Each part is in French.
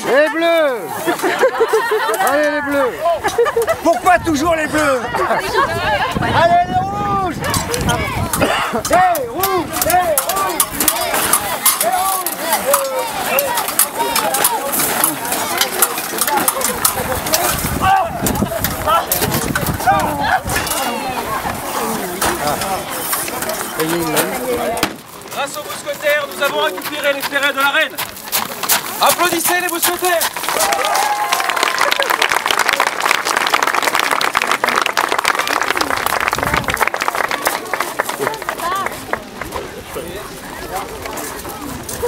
Les bleus! Allez les bleus! Pourquoi toujours les bleus? Allez les rouges! Les rouges! Les rouges! Grâce aux mousquetaires, nous avons récupéré les ferrets de la reine. Applaudissez les mousquetaires!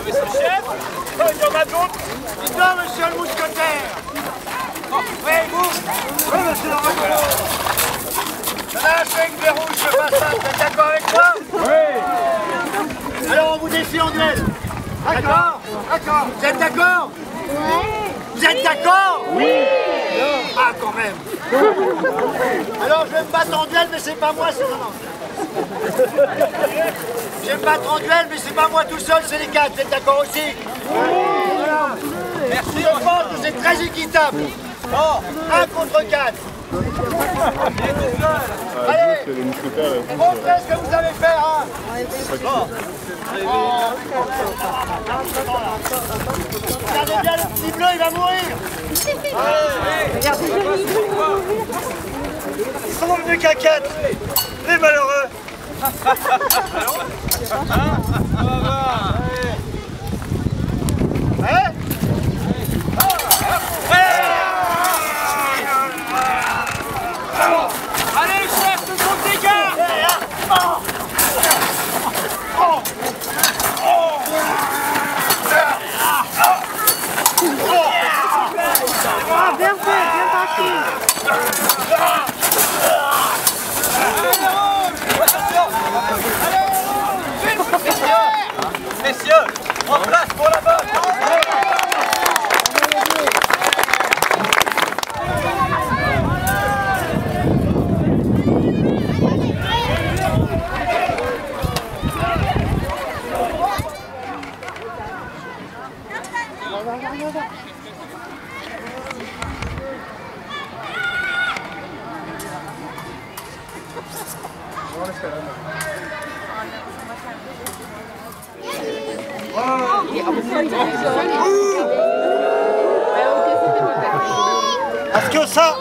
Monsieur le chef, il y en a d'autres. Dites-moi, monsieur le mousquetaire. Oui, vous? Oui, monsieur le mousquetaire. Là, je fais que les rouges se fassent ça. Vous êtes d'accord avec moi? Oui. Alors, on vous défie en duel. D'accord? D'accord. Vous êtes d'accord? Oui. Vous êtes d'accord? Oui. Ah, quand même. Alors, je vais me battre en duel, mais c'est pas moi, c'est non. Je vais me battre en duel, mais c'est pas moi tout seul, c'est les quatre. Vous êtes d'accord aussi? Oui. Voilà. Merci. Je pense que c'est très équitable. Oh, 1 contre 4. Allez, montrez ce que vous avez fait, hein. Regardez bien le petit bleu, il va mourir. Regardez. Ils sont venus qu'à 4, les malheureux. Hein? Allez, chef, tout le monde dégage! Bien fait, bien parti. Messieurs, en place pour la botte! Parce que ça,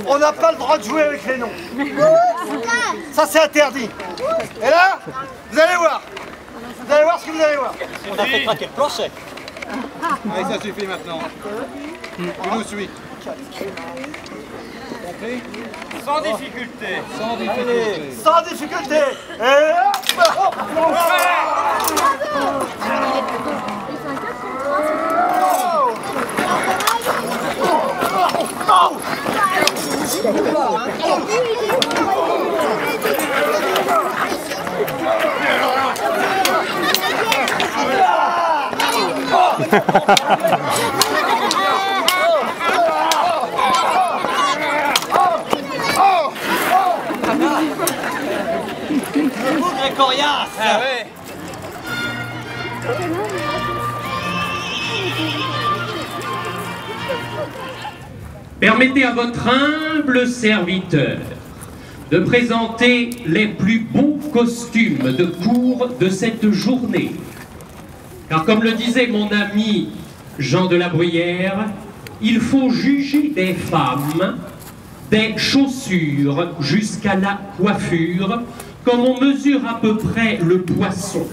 on n'a pas le droit de jouer avec les noms. Ça, c'est interdit. Et là, vous allez voir. Vous allez voir ce que vous allez voir. On a fait craquer le plancher. Allez, ça suffit maintenant. Tu nous suis. Sans difficulté. Sans difficulté. Sans difficulté. Et hop. Le bougre est coriace. Ah ouais. Permettez à votre humble serviteur de présenter les plus beaux costumes de cour de cette journée. Car comme le disait mon ami Jean de la Bruyère, il faut juger des femmes, des chaussures jusqu'à la coiffure, comme on mesure à peu près le poisson.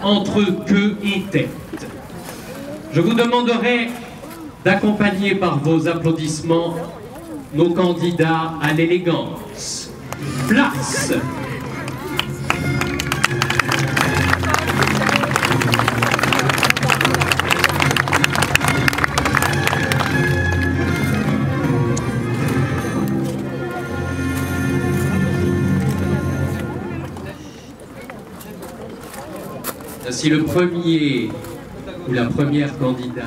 entre queue et tête. Je vous demanderai d'accompagner par vos applaudissements nos candidats à l'élégance. Place! Voici le premier ou la première candidate.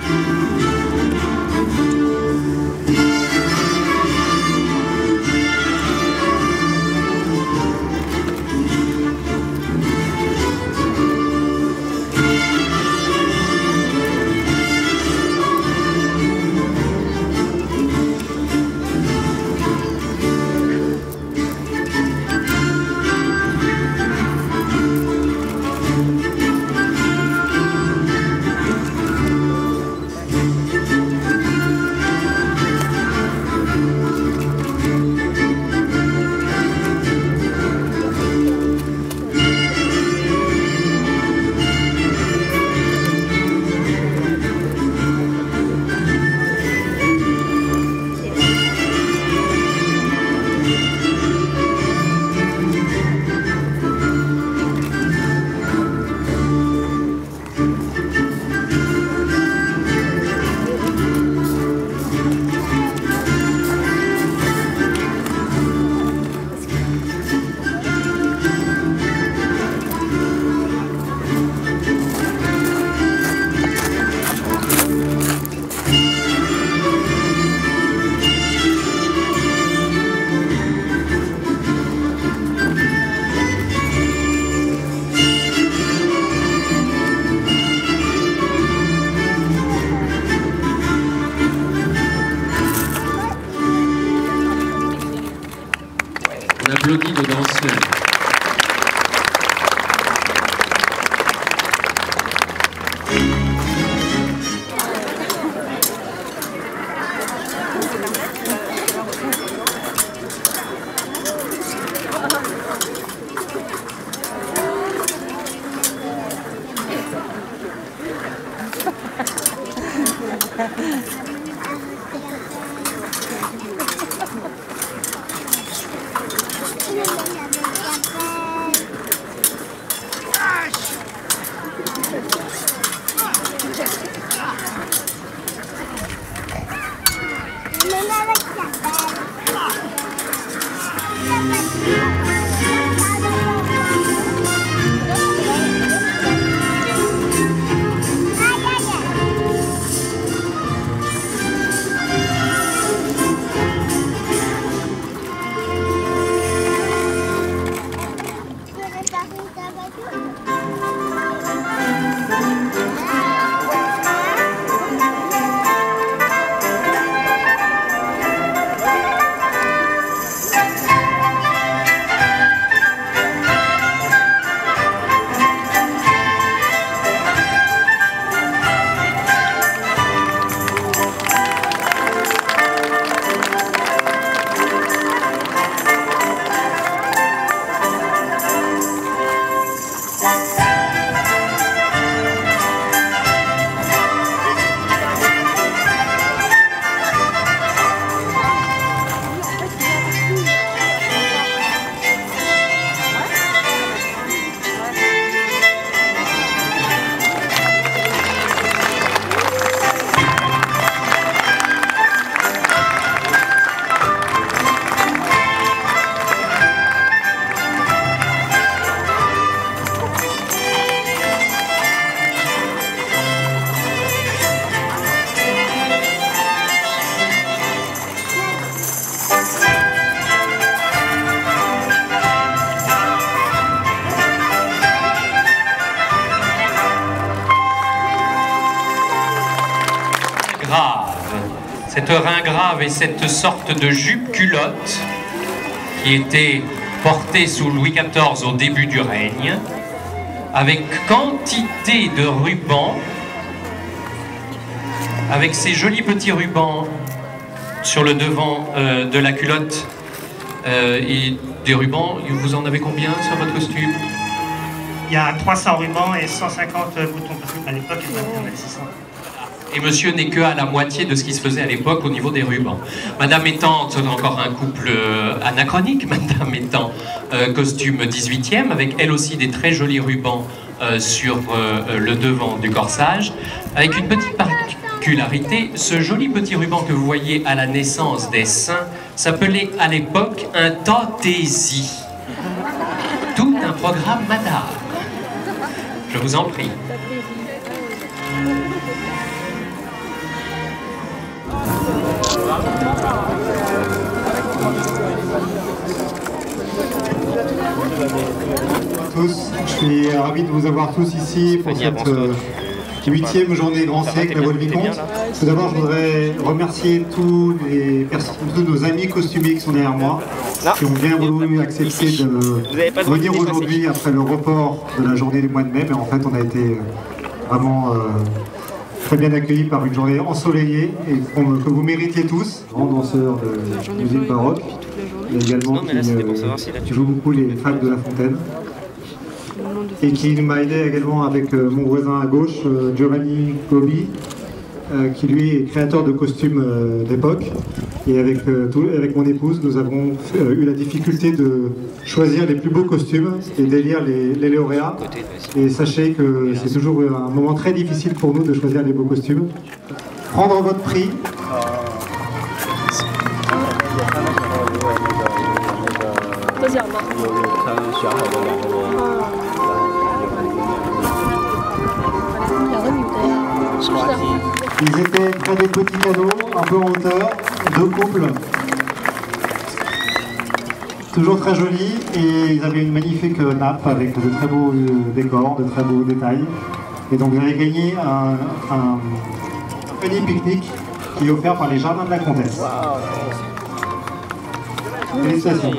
On applaudit nos danseurs. Cette rein grave et cette sorte de jupe culotte qui était portée sous Louis XIV au début du règne, avec quantité de rubans, avec ces jolis petits rubans sur le devant de la culotte et des rubans. Vous en avez combien sur votre costume? il y a 300 rubans et 150 boutons. À l'époque, il y en avait 600. Et monsieur n'est que à la moitié de ce qui se faisait à l'époque au niveau des rubans. Madame étant, c'est encore un couple anachronique, madame étant costume 18e, avec elle aussi des très jolis rubans sur le devant du corsage, avec une petite particularité, ce joli petit ruban que vous voyez à la naissance des seins s'appelait à l'époque un tantési. Tout un programme madame. Je vous en prie. Tous, je suis ravi de vous avoir tous ici pour cette 8e journée Grand Siècle à Vaux-le-Vicomte. Tout d'abord, je voudrais remercier tous nos amis costumiers qui sont derrière moi, qui ont bien voulu accepter de venir aujourd'hui après le report de la journée du mois de mai. Mais en fait, on a été vraiment très bien accueillis par une journée ensoleillée et que vous méritiez tous. Grand danseur de musique baroque. Il y a également qui joue beaucoup les femmes de La Fontaine. Et qui m'a aidé également avec mon voisin à gauche, Giovanni Gobi, qui lui est créateur de costumes d'époque. Et avec mon épouse, nous avons eu la difficulté de choisir les plus beaux costumes et d'élire les lauréats. Et sachez que c'est toujours un moment très difficile pour nous de choisir les beaux costumes. Prendre votre prix. Ils étaient près des petits canaux, un peu en hauteur, 2 couples. Toujours très jolis, et ils avaient une magnifique nappe avec de très beaux décors, de très beaux détails. Et donc vous avez gagné un panier pique-nique qui est offert par les Jardins de la Comtesse. Félicitations.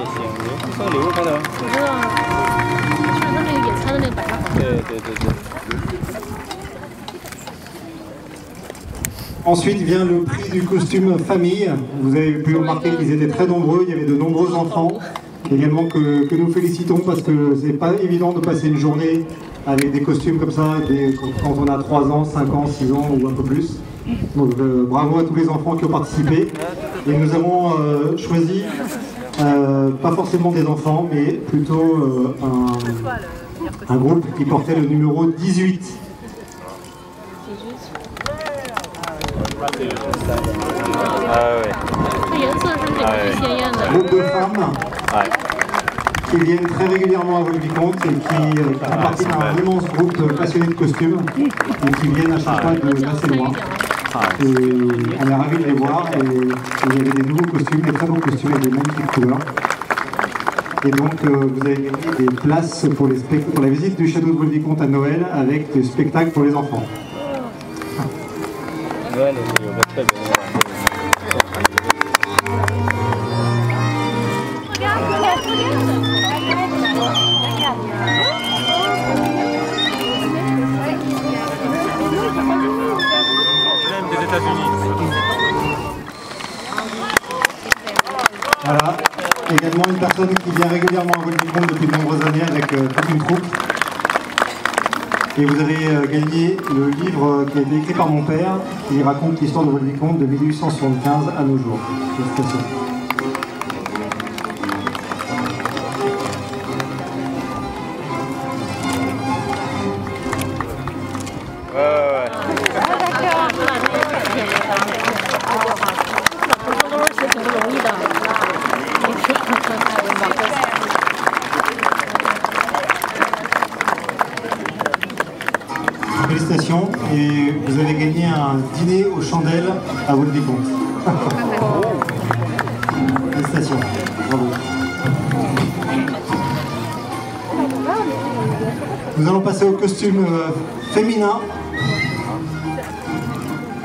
Ensuite vient le prix du costume famille. Vous avez pu remarquer qu'ils étaient très nombreux, il y avait de nombreux enfants. Également que nous félicitons parce que c'est pas évident de passer une journée avec des costumes comme ça quand on a 3 ans, 5 ans, 6 ans ou un peu plus. Donc bravo à tous les enfants qui ont participé. Et nous avons choisi, pas forcément des enfants, mais plutôt un groupe qui portait le numéro 18. Groupe de femmes qui viennent très régulièrement à Vaux-le-Vicomte et qui font partie d'un immense groupe de passionnés de costumes et qui viennent à chaque fois d'assez loin. Et on est ravis de les voir et il y avait des nouveaux costumes, des très beaux costumes avec des magnifiques couleurs. Et donc vous avez gagné des places pour la visite du château de Vaux-le-Vicomte à Noël avec des spectacles pour les enfants. Voilà, également une personne qui vient régulièrement à Vaux-le-Vicomte depuis de nombreuses années avec toute une troupe. Et vous avez gagné le livre qui a été écrit par mon père, qui raconte l'histoire de Vaux-le-Vicomte de 1875 à nos jours. Félicitations. Félicitations, et vous avez gagné un dîner aux chandelles à Vaux-le-Vicomte. Félicitations, bravo. Nous allons passer au costume féminin.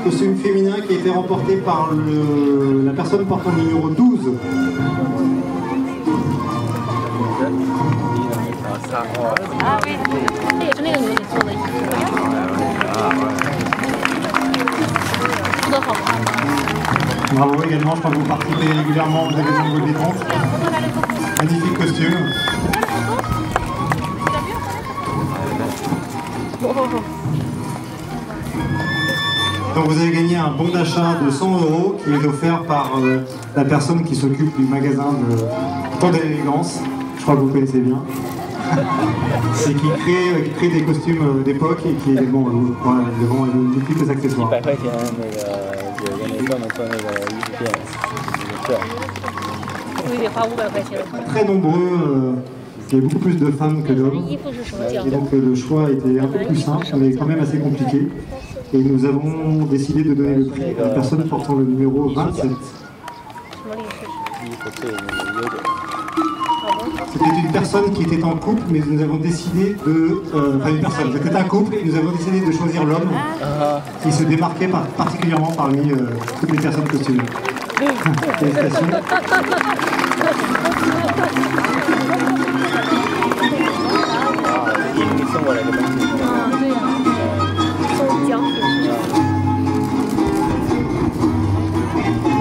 Costume féminin qui a été remporté par la personne portant le numéro 12. Ah oui, 也是那个女的做的衣服，做的好看吗？ Bravo également, je crois que vous participez régulièrement aux événements de Vaux-le-Vicomte. Magnifique costume. Donc vous avez gagné un bon d'achat de 100 € qui est offert par la personne qui s'occupe du magasin de Temps d'élégance, je crois que vous connaissez bien, et qui crée des costumes d'époque et qui bon, voilà, vend multiples accessoires. Très nombreux, il y a beaucoup plus de femmes que d'hommes, et donc le choix était un peu plus simple, mais quand même assez compliqué. Et nous avons décidé de donner le prix à la personne portant le numéro 27. C'était une personne qui était en couple, mais nous avons décidé de... enfin une personne, c'était un couple, et nous avons décidé de choisir l'homme qui se démarquait particulièrement parmi toutes les personnes costumées. Félicitations.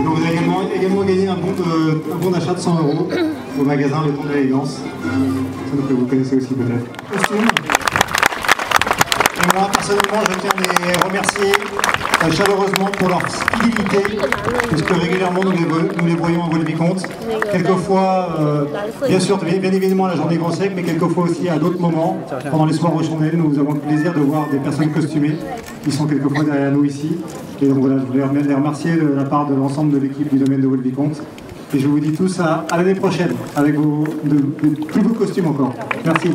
Donc vous avez également gagné un bon d'achat de 100 € au magasin Le Temps de l'Élégance. Ça que vous connaissez aussi peut-être. Costume. Et moi personnellement je tiens à les remercier chaleureusement pour leur fidélité, puisque régulièrement nous les voyons à Vaux-le-Vicomte. Quelquefois, bien sûr, bien évidemment à la journée Grand Siècle, mais quelquefois aussi à d'autres moments, pendant les soirs chandelles, nous avons le plaisir de voir des personnes costumées qui sont quelquefois derrière nous ici. Et donc voilà, je voulais les remercier de la part de l'ensemble de l'équipe du domaine de Vaux-le-Vicomte. Et je vous dis tous à l'année prochaine, avec de plus beaux costumes encore. Merci.